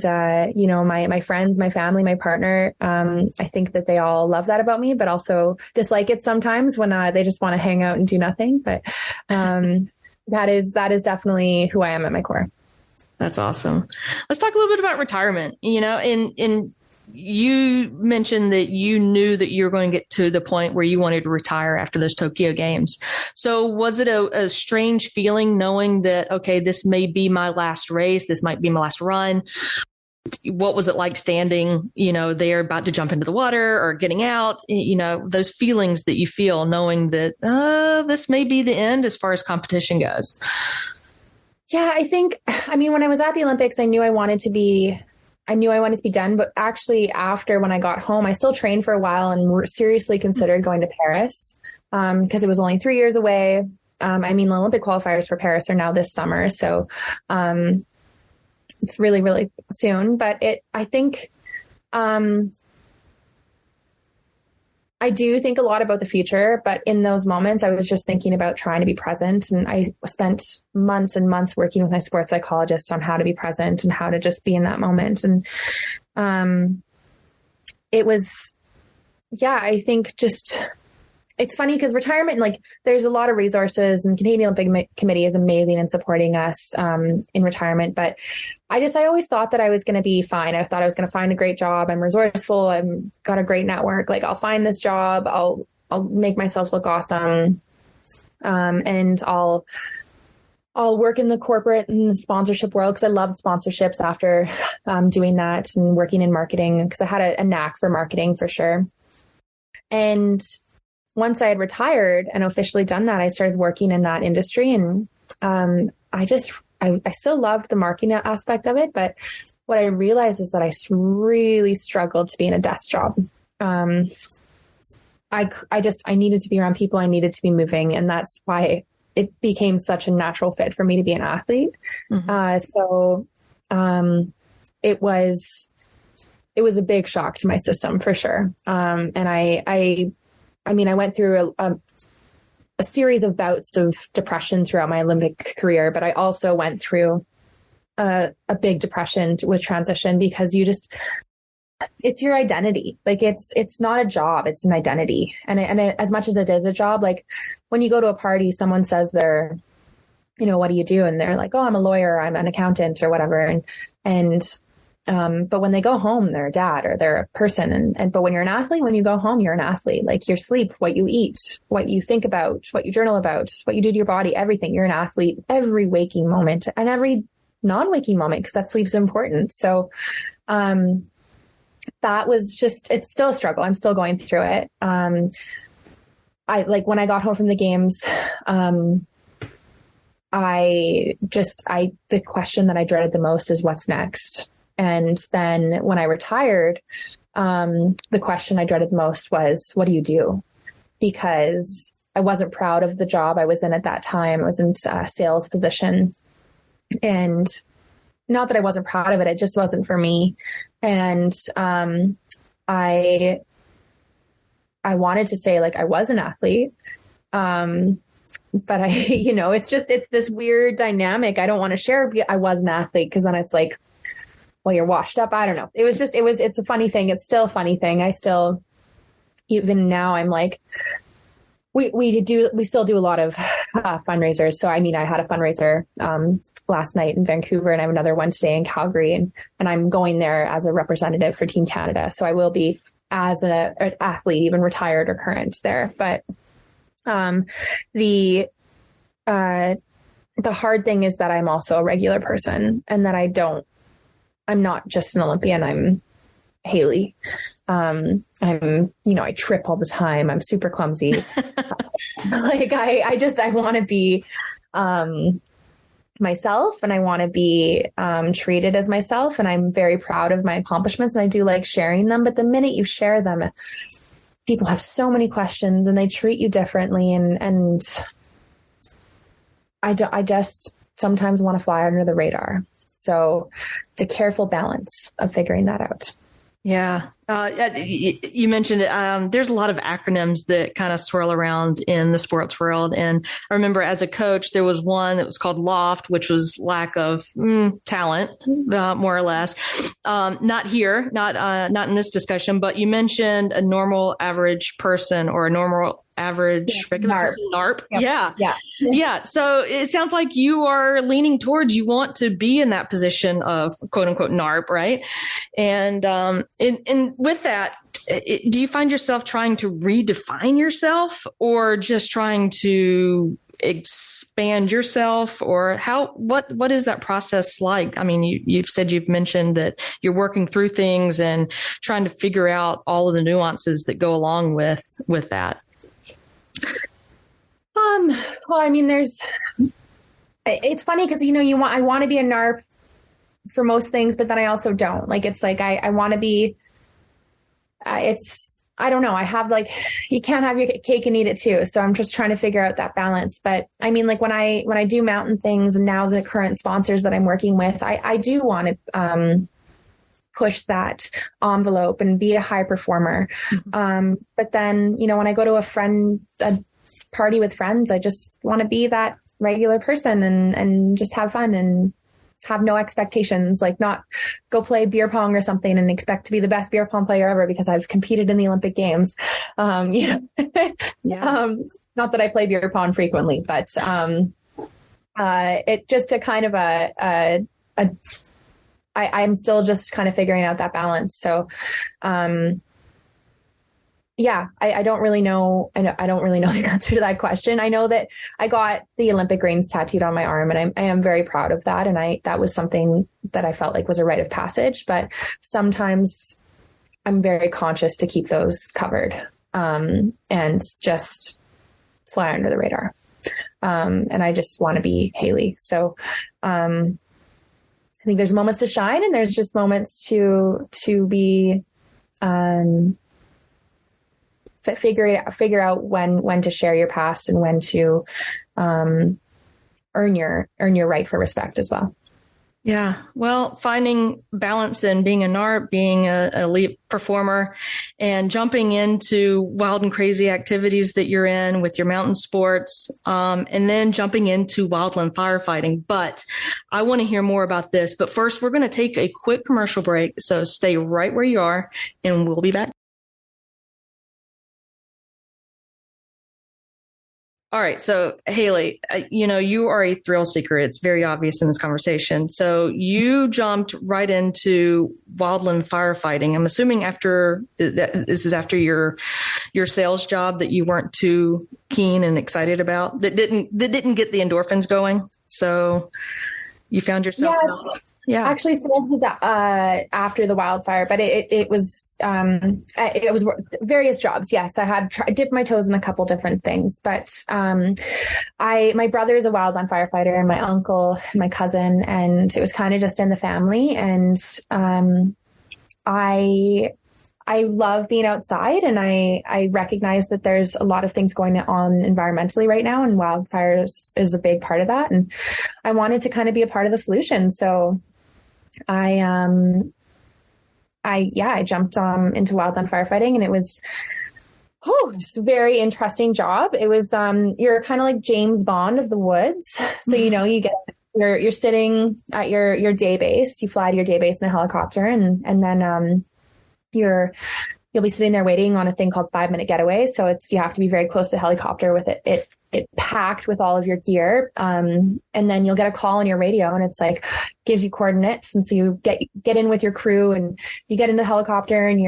Speaker 2: my friends, my family, my partner, I think that they all love that about me, but also dislike it sometimes when they just want to hang out and do nothing. But, that is definitely who I am at my core.
Speaker 1: That's awesome. Let's talk a little bit about retirement. You mentioned that you knew that you were going to get to the point where you wanted to retire after those Tokyo Games. So was it a strange feeling knowing that, okay, this may be my last race, this might be my last run? What was it like standing, there about to jump into the water or getting out, those feelings that you feel knowing that this may be the end as far as competition goes?
Speaker 2: Yeah, when I was at the Olympics, I knew I wanted to be done. But actually, after, when I got home, I still trained for a while and seriously considered going to Paris because it was only 3 years away. The Olympic qualifiers for Paris are now this summer. So it's really, really soon. But I do think a lot about the future, but in those moments, I was just thinking about trying to be present. And I spent months and months working with my sports psychologist on how to be present and how to just be in that moment. And it's funny because retirement, like, there's a lot of resources, and Canadian Olympic Committee is amazing in supporting us in retirement. But I always thought that I was going to be fine. I thought I was going to find a great job. I'm resourceful. I've got a great network. Like, I'll find this job. I'll make myself look awesome. And I'll work in the corporate and the sponsorship world, because I loved sponsorships after doing that and working in marketing, because I had a knack for marketing for sure. And once I had retired and officially done that, I started working in that industry. And I still loved the marketing aspect of it. But what I realized is that I really struggled to be in a desk job. I needed to be around people. I needed to be moving. And that's why it became such a natural fit for me to be an athlete. Mm-hmm. It was a big shock to my system for sure. And I went through a series of bouts of depression throughout my Olympic career, but I also went through a big depression with transition, because it's your identity. Like, it's not a job, it's an identity. And as much as it is a job, like when you go to a party, someone says they're, what do you do? And they're like, oh, I'm a lawyer, I'm an accountant or whatever. And But when they go home, they're a dad or they're a person. But when you're an athlete, when you go home, you're an athlete. Like your sleep, what you eat, what you think about, what you journal about, what you do to your body, everything. You're an athlete every waking moment and every non-waking moment, because that sleep's important. So, that was just, it's still a struggle. I'm still going through it. I like when I got home from the games, the question that I dreaded the most is what's next. And then when I retired, the question I dreaded the most was, what do you do? Because I wasn't proud of the job I was in at that time. I was in a sales position, and not that I wasn't proud of it. It just wasn't for me. And, I wanted to say like I was an athlete. But it's this weird dynamic. I don't want to share. I was an athlete, because then it's like, well, you're washed up. I don't know. It's a funny thing. It's still a funny thing. Even now I'm like, we still do a lot of fundraisers. So, I mean, I had a fundraiser last night in Vancouver, and I have another one today in Calgary, and I'm going there as a representative for Team Canada. So I will be as an athlete, even retired or current there. But the hard thing is that I'm also a regular person, and that I'm not just an Olympian. I'm Haley. I trip all the time. I'm super clumsy. Like I want to be, myself, and I want to be, treated as myself. And I'm very proud of my accomplishments, and I do like sharing them. But the minute you share them, people have so many questions, and they treat you differently. And I just sometimes want to fly under the radar. So it's a careful balance of figuring that out.
Speaker 1: Yeah. You mentioned it. There's a lot of acronyms that kind of swirl around in the sports world. And I remember as a coach, there was one that was called LOFT, which was lack of talent, more or less. Not here, not in this discussion, but you mentioned a normal average person, or a normal average regular NARPE.
Speaker 2: Yep.
Speaker 1: Yeah. So it sounds like you are leaning towards, you want to be in that position of quote unquote NARPE, right? And with that, do you find yourself trying to redefine yourself, or just trying to expand yourself, or what is that process like? I mean, you've mentioned that you're working through things and trying to figure out all of the nuances that go along with that.
Speaker 2: Well, I mean, it's funny because, I want to be a NARP for most things, but then I also don't. Like, it's like, I want to be, I don't know. I have like, you can't have your cake and eat it too. So I'm just trying to figure out that balance. But I mean, like when I do mountain things, and now the current sponsors that I'm working with, I do want to, push that envelope and be a high performer. Mm-hmm. But then, when I go to a party with friends, I just want to be that regular person and just have fun and have no expectations, like not go play beer pong or something and expect to be the best beer pong player ever because I've competed in the Olympic Games. Yeah. Not that I play beer pong frequently, but it just a kind of I'm still just kind of figuring out that balance. So, I don't really know. I don't really know the answer to that question. I know that I got the Olympic rings tattooed on my arm, and I am very proud of that. And that was something that I felt like was a rite of passage, but sometimes I'm very conscious to keep those covered, and just fly under the radar. And I just want to be Haley. So, I think there's moments to shine, and there's just moments to be, figure out when to share your past and when to, earn your right for respect as well.
Speaker 1: Yeah. Well, finding balance in being a NARP, being an elite performer, and jumping into wild and crazy activities that you're in with your mountain sports, and then jumping into wildland firefighting. But I want to hear more about this. But first, we're going to take a quick commercial break. So stay right where you are, and we'll be back. All right. So, Haley, you are a thrill seeker. It's very obvious in this conversation. So you jumped right into wildland firefighting. I'm assuming this is after your sales job that you weren't too keen and excited about, that didn't get the endorphins going. So you found yourself.
Speaker 2: Yeah. Actually, sales was after the wildfire, but it was various jobs. Yes, I had dipped my toes in a couple different things, but my brother is a wildland firefighter, and my uncle, and my cousin, and it was kind of just in the family. And I love being outside, and I recognize that there's a lot of things going on environmentally right now, and wildfires is a big part of that. And I wanted to kind of be a part of the solution, so I jumped into wildland firefighting, and it was it's a very interesting job. It was you're kind of like James Bond of the woods. So you're sitting at your day base. You fly to your day base in a helicopter, and then you'll be sitting there waiting on a thing called 5-minute getaway. So you have to be very close to the helicopter with it packed with all of your gear. And then you'll get a call on your radio, and it's like, gives you coordinates. And so you get in with your crew, and you get in the helicopter, and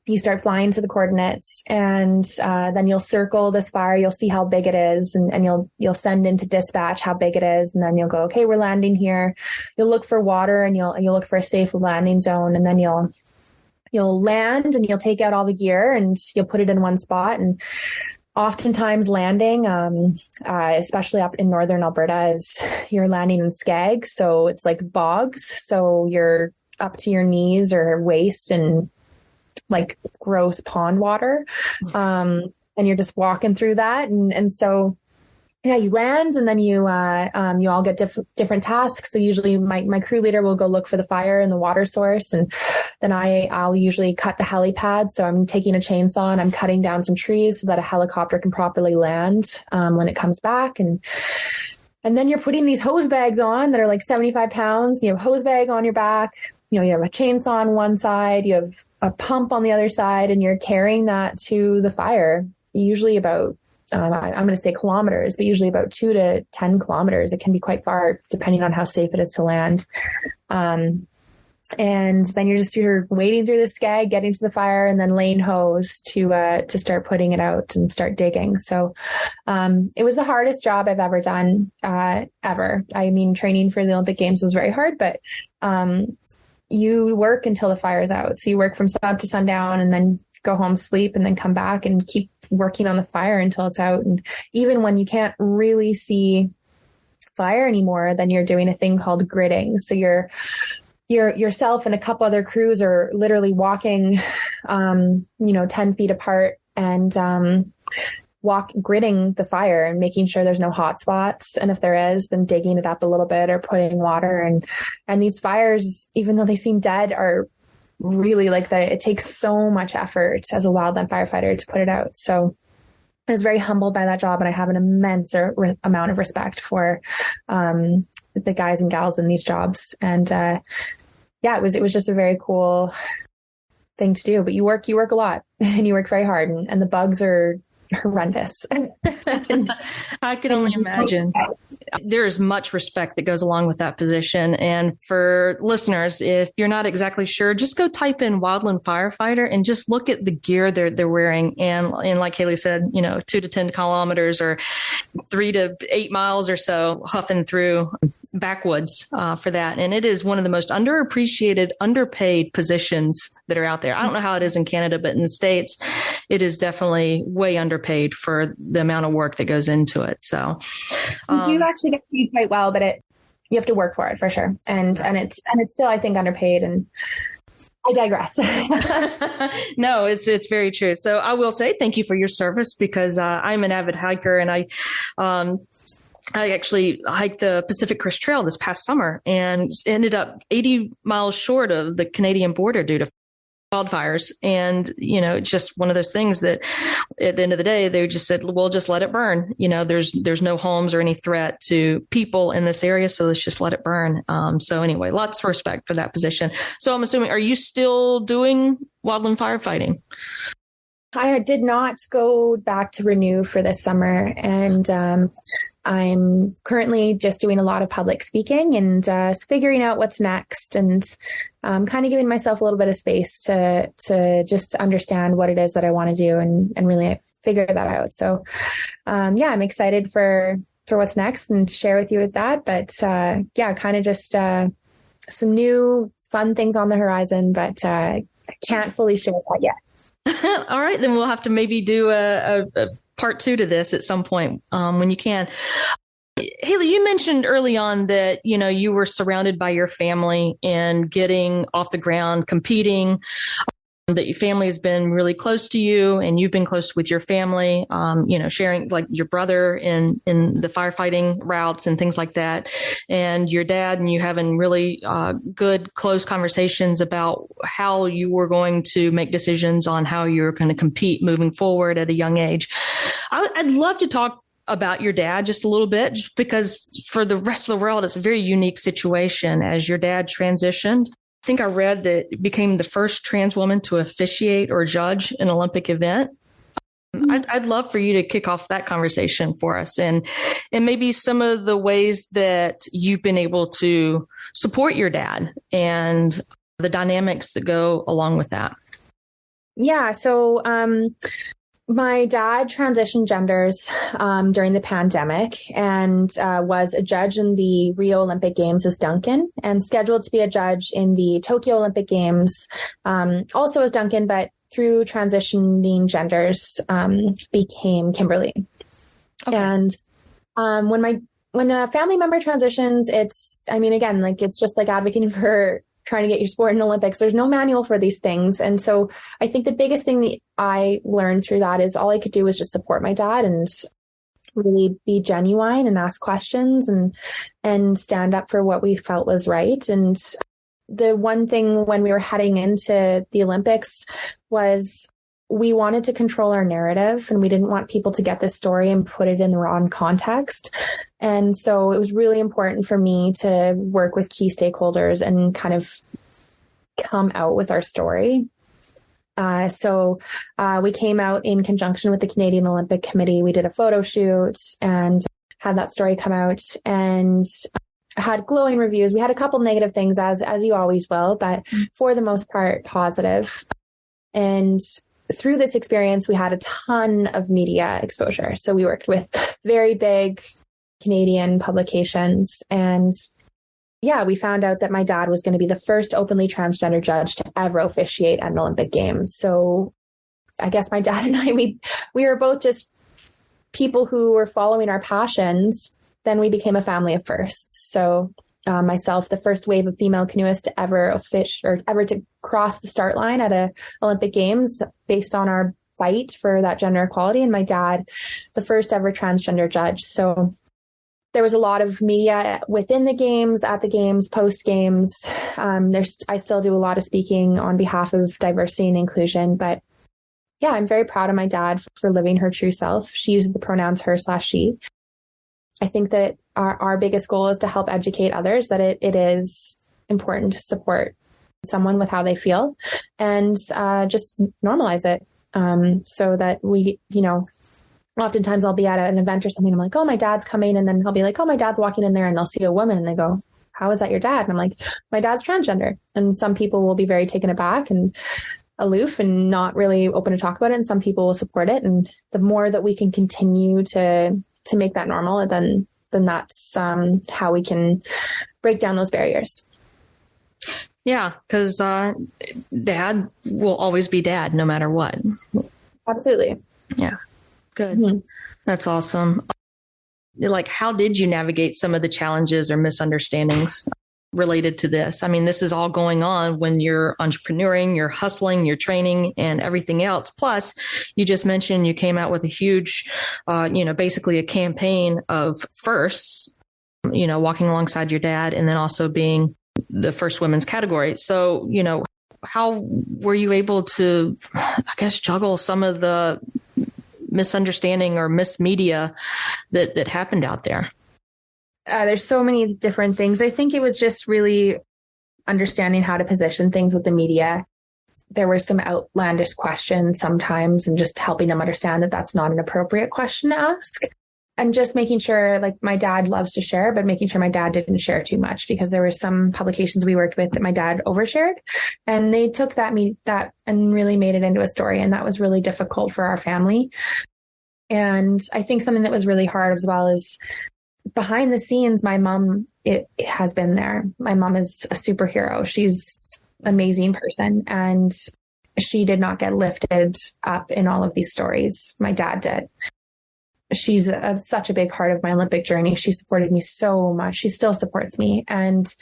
Speaker 2: you start flying to the coordinates, and then you'll circle this fire. You'll see how big it is, and you'll send into dispatch how big it is. And then you'll go, okay, we're landing here. You'll look for water, and you'll look for a safe landing zone. And then you'll land, and you'll take out all the gear, and you'll put it in one spot. And oftentimes landing, especially up in northern Alberta, is you're landing in skag. So it's like bogs. So you're up to your knees or waist in like gross pond water. And you're just walking through that. And so, yeah, you land, and then you all get different tasks. So usually my crew leader will go look for the fire and the water source. And then I'll usually cut the helipad. So I'm taking a chainsaw and I'm cutting down some trees so that a helicopter can properly land when it comes back. And then you're putting these hose bags on that are like 75 pounds. You have a hose bag on your back. You have a chainsaw on one side, you have a pump on the other side, and you're carrying that to the fire, usually about I'm going to say kilometers, but usually about 2 to 10 kilometers. It can be quite far depending on how safe it is to land. And then you're wading through the skag, getting to the fire, and then laying hose to start putting it out and start digging. So it was the hardest job I've ever done, ever. I mean, training for the Olympic Games was very hard, but you work until the fire is out. So you work from sun up to sundown, and then go home, sleep, and then come back and keep working on the fire until it's out. And even when you can't really see fire anymore, then you're doing a thing called gridding. So yourself and a couple other crews are literally walking, 10 feet apart and gridding the fire and making sure there's no hot spots. And if there is, then digging it up a little bit or putting water. And these fires, even though they seem dead, are really like that. It takes so much effort as a wildland firefighter to put it out. So I was very humbled by that job, and I have an immense amount of respect for the guys and gals in these jobs. And it was just a very cool thing to do. But you work a lot, and you work very hard, and the bugs are horrendous.
Speaker 1: I can only imagine. There is much respect that goes along with that position. And for listeners, if you're not exactly sure, just go type in wildland firefighter and just look at the gear they're wearing. And like Haley said, 2 to 10 kilometers or 3 to 8 miles or so, huffing through backwoods for that. And it is one of the most underappreciated, underpaid positions that are out there. I don't know how it is in Canada, but in the States, it is definitely way underpaid for the amount of work that goes into it. So
Speaker 2: you do actually get paid quite well, but you have to work for it for sure. And it's still, I think, underpaid. And I digress.
Speaker 1: No, it's very true. So I will say thank you for your service, because I'm an avid hiker, and I actually hiked the Pacific Crest Trail this past summer and ended up 80 miles short of the Canadian border due to wildfires. And, it's just one of those things that at the end of the day, they just said, we'll just let it burn. There's no homes or any threat to people in this area. So let's just let it burn. So anyway, lots of respect for that position. So I'm assuming, are you still doing wildland firefighting?
Speaker 2: I did not go back to renew for this summer, and I'm currently just doing a lot of public speaking and figuring out what's next, and kind of giving myself a little bit of space to just understand what it is that I want to do and really figure that out. So I'm excited for what's next and share with you with that. But kind of just some new fun things on the horizon, but I can't fully share that yet.
Speaker 1: All right, then we'll have to maybe do a part 2 to this at some point when you can. Haley, you mentioned early on that, you were surrounded by your family and getting off the ground, competing, that your family has been really close to you and you've been close with your family, sharing like your brother in the firefighting routes and things like that. And your dad and you having really good, close conversations about how you were going to make decisions on how you're going to compete moving forward at a young age. I'd love to talk about your dad just a little bit, just because for the rest of the world, it's a very unique situation as your dad transitioned. I think I read that it became the first trans woman to officiate or judge an Olympic event. I'd love for you to kick off that conversation for us and maybe some of the ways that you've been able to support your dad and the dynamics that go along with that.
Speaker 2: Yeah. So, my dad transitioned genders during the pandemic and was a judge in the Rio Olympic Games as Duncan and scheduled to be a judge in the Tokyo Olympic Games also as Duncan, but through transitioning genders became Kimberly. Okay. And when a family member transitions, it's just like advocating for trying to get your sport in Olympics. There's no manual for these things. And so I think the biggest thing that I learned through that is all I could do was just support my dad and really be genuine and ask questions and stand up for what we felt was right. And the one thing when we were heading into the Olympics was we wanted to control our narrative and we didn't want people to get this story and put it in the wrong context. And so it was really important for me to work with key stakeholders and kind of come out with our story. So we came out in conjunction with the Canadian Olympic Committee. We did a photo shoot and had that story come out and had glowing reviews. We had a couple negative things as you always will, but for the most part, positive. And through this experience, we had a ton of media exposure. So we worked with very big Canadian publications. And we found out that my dad was going to be the first openly transgender judge to ever officiate at an Olympic Games. So I guess my dad and I, we were both just people who were following our passions. Then we became a family of firsts. So myself, the first wave of female canoeists to ever to cross the start line at a Olympic Games based on our fight for that gender equality. And my dad, the first ever transgender judge. So there was a lot of media within the games, at the games, post games. I still do a lot of speaking on behalf of diversity and inclusion, but I'm very proud of my dad for living her true self. She uses the pronouns her/she. I think that our biggest goal is to help educate others that it is important to support someone with how they feel and just normalize it so that we, oftentimes I'll be at an event or something. I'm like, oh, my dad's coming. And then I'll be like, oh, my dad's walking in there and they'll see a woman and they go, how is that your dad? And I'm like, my dad's transgender. And some people will be very taken aback and aloof and not really open to talk about it. And some people will support it. And the more that we can continue to make that normal, then that's how we can break down those barriers.
Speaker 1: Yeah, because dad will always be dad no matter what.
Speaker 2: Absolutely.
Speaker 1: Yeah, good. Mm-hmm. That's awesome. Like, how did you navigate some of the challenges or misunderstandings related to this? I mean, this is all going on when you're entrepreneuring, you're hustling, you're training and everything else. Plus, you just mentioned you came out with a huge, basically a campaign of firsts, walking alongside your dad and then also being the first women's category. So, how were you able to, juggle some of the misunderstanding or mismedia that happened out there?
Speaker 2: There's so many different things. I think it was just really understanding how to position things with the media. there were some outlandish questions sometimes, and just helping them understand that that's not an appropriate question to ask. And just making sure, like, my dad loves to share, but making sure my dad didn't share too much, because there were some publications we worked with that my dad overshared, and they took that and really made it into a story. And that was really difficult for our family. And I think something that was really hard as well is behind the scenes, my mom, it has been there. My mom is a superhero. She's an amazing person. And she did not get lifted up in all of these stories. My dad did. She's such a big part of my Olympic journey. She supported me so much. She still supports me. And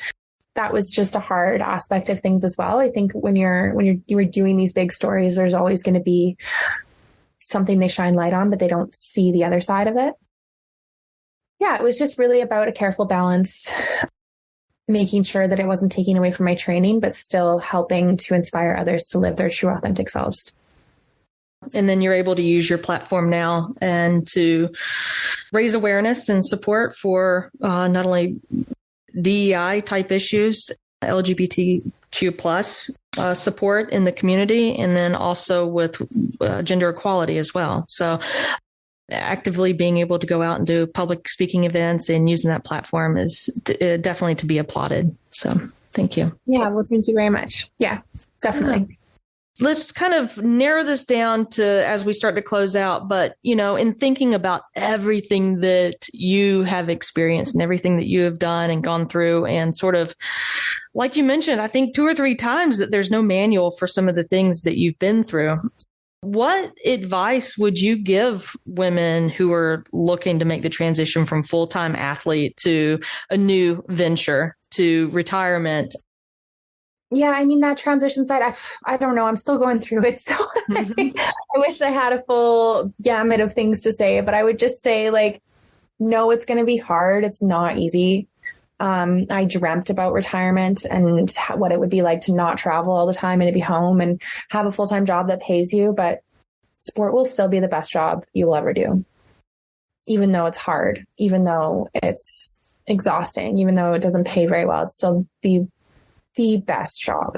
Speaker 2: that was just a hard aspect of things as well. I think when you're doing these big stories, there's always going to be something they shine light on, but they don't see the other side of it. Yeah, it was just really about a careful balance, making sure that it wasn't taking away from my training, but still helping to inspire others to live their true, authentic selves.
Speaker 1: And then you're able to use your platform now and to raise awareness and support for not only DEI type issues, LGBTQ plus support in the community, and then also with gender equality as well. So actively being able to go out and do public speaking events and using that platform is definitely to be applauded. So thank you.
Speaker 2: Yeah, well, thank you very much. Yeah, definitely.
Speaker 1: Yeah. Let's kind of narrow this down to as we start to close out. But, in thinking about everything that you have experienced and everything that you have done and gone through, and sort of, like you mentioned, I think 2 or 3 times that there's no manual for some of the things that you've been through. What advice would you give women who are looking to make the transition from full-time athlete to a new venture to retirement?
Speaker 2: Yeah, I mean, that transition side, I don't know. I'm still going through it. So I wish I had a full gamut of things to say, but I would just say, like, no, it's going to be hard. It's not easy. I dreamt about retirement and what it would be like to not travel all the time and to be home and have a full-time job that pays you. But sport will still be the best job you will ever do, even though it's hard, even though it's exhausting, even though it doesn't pay very well. It's still the best job.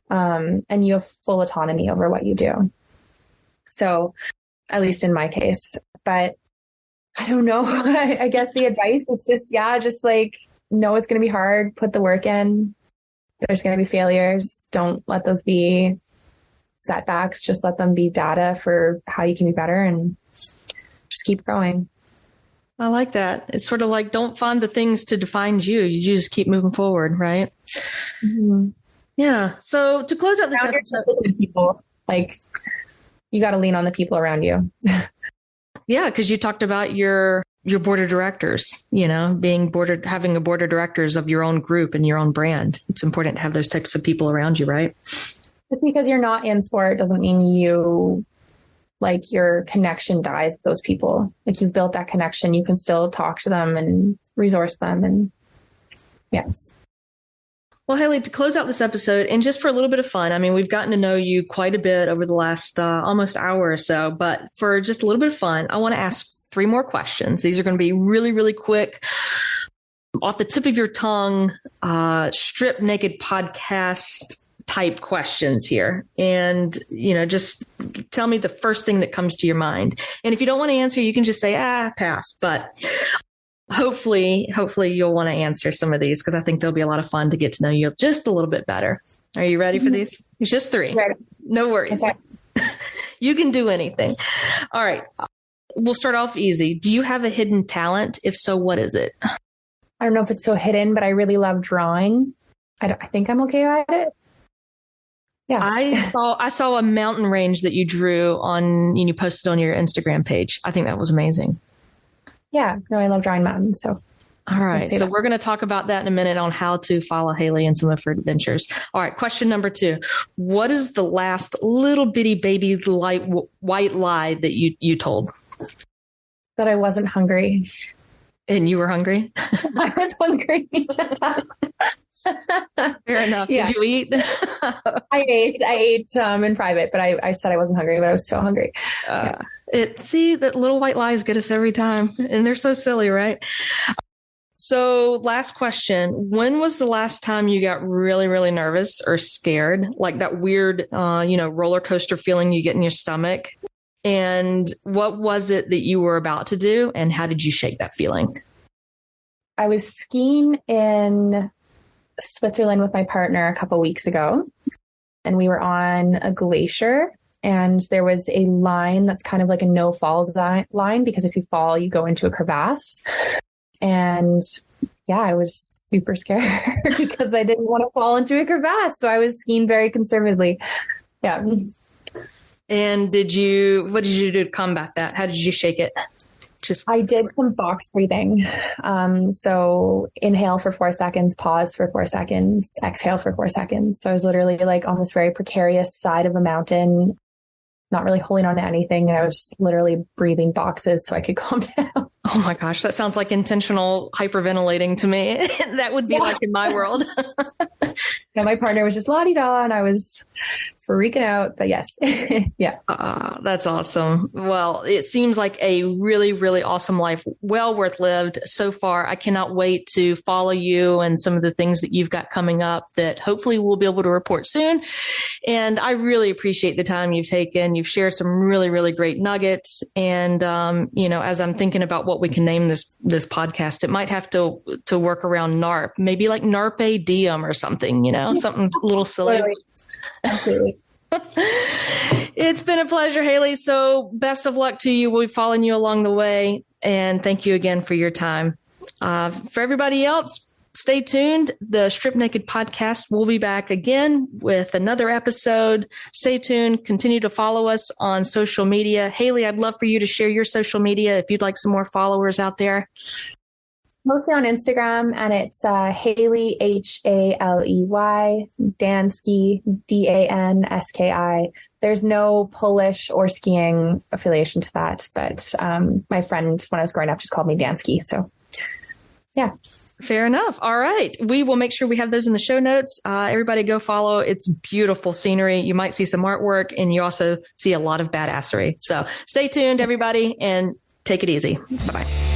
Speaker 2: And you have full autonomy over what you do. So at least in my case, but I don't know. I guess the advice is just like, no, it's going to be hard. Put the work in. There's going to be failures. Don't let those be setbacks. Just let them be data for how you can be better, and just keep growing.
Speaker 1: I like that. It's sort of like, don't find the things to define you. You just keep moving forward, right? Mm-hmm. Yeah. So to close out this episode,
Speaker 2: people, like, you got to lean on the people around you.
Speaker 1: Yeah, because you talked about your board of directors, having a board of directors of your own group and your own brand. It's important to have those types of people around you, right?
Speaker 2: Just because you're not in sport doesn't mean your connection dies with those people. Like, you've built that connection, you can still talk to them and resource them. And yeah.
Speaker 1: Well, Haley, to close out this episode, and just for a little bit of fun, I mean, we've gotten to know you quite a bit over the last almost hour or so, but for just a little bit of fun, I want to ask 3 more questions. These are going to be really, really quick, off the tip of your tongue, strip naked podcast type questions here. And, just tell me the first thing that comes to your mind. And if you don't want to answer, you can just say, pass. But hopefully you'll want to answer some of these, because I think they'll be a lot of fun to get to know you just a little bit better. Are you ready for these? It's just 3.
Speaker 2: Ready.
Speaker 1: No worries. Okay. You can do anything. All right. We'll start off easy. Do you have a hidden talent? If so, what is it?
Speaker 2: I don't know if it's so hidden, but I really love drawing. I think I'm okay at it. Yeah.
Speaker 1: I saw a mountain range that you drew and you posted on your Instagram page. I think that was amazing.
Speaker 2: Yeah. No, I love drawing mountains. So.
Speaker 1: All right. So we're going to talk about that in a minute on how to follow Haley and some of her adventures. All right. Question number 2. What is the last little bitty baby white lie that you told?
Speaker 2: That I wasn't hungry.
Speaker 1: And you were hungry?
Speaker 2: I was hungry.
Speaker 1: Fair enough. Yeah. Did you eat?
Speaker 2: I ate in private, but I said I wasn't hungry, but I was so hungry.
Speaker 1: See, that little white lies get us every time. And they're so silly, right? So last question, when was the last time you got really, really nervous or scared? Like that weird, roller coaster feeling you get in your stomach? And what was it that you were about to do? And how did you shake that feeling?
Speaker 2: I was skiing in Switzerland with my partner a couple weeks ago, and we were on a glacier, and there was a line that's kind of like a no falls line, because if you fall, you go into a crevasse. And yeah, I was super scared because I didn't want to fall into a crevasse. So I was skiing very conservatively. Yeah.
Speaker 1: And what did you do to combat that? How did you shake it?
Speaker 2: I did some box breathing. So inhale for 4 seconds, pause for 4 seconds, exhale for 4 seconds. So I was literally like on this very precarious side of a mountain, not really holding on to anything. And I was literally breathing boxes so I could calm down.
Speaker 1: Oh my gosh, that sounds like intentional hyperventilating to me. That would be like in my world.
Speaker 2: Yeah, my partner was just la-di-da and I was freaking out, but yes. Yeah.
Speaker 1: That's awesome. Well, it seems like a really, really awesome life. Well worth lived so far. I cannot wait to follow you and some of the things that you've got coming up that hopefully we'll be able to report soon. And I really appreciate the time you've taken. You've shared some really, really great nuggets. And, as I'm thinking about what we can name this podcast, it might have to work around NARPe, maybe like NARPe Diem or something, something a little silly.
Speaker 2: Absolutely.
Speaker 1: It's been a pleasure, Haley. So best of luck to you. We'll be following you along the way. And thank you again for your time. For everybody else, stay tuned. The Strip Naked podcast will be back again with another episode. Stay tuned. Continue to follow us on social media. Haley, I'd love for you to share your social media if you'd like some more followers out there.
Speaker 2: Mostly on Instagram, and it's Haley, Haley, Danski, Danski. There's no Polish or skiing affiliation to that, but my friend, when I was growing up, just called me Danski. So, yeah.
Speaker 1: Fair enough. All right. We will make sure we have those in the show notes. Everybody go follow. It's beautiful scenery. You might see some artwork, and you also see a lot of badassery. So stay tuned, everybody, and take it easy. Bye-bye.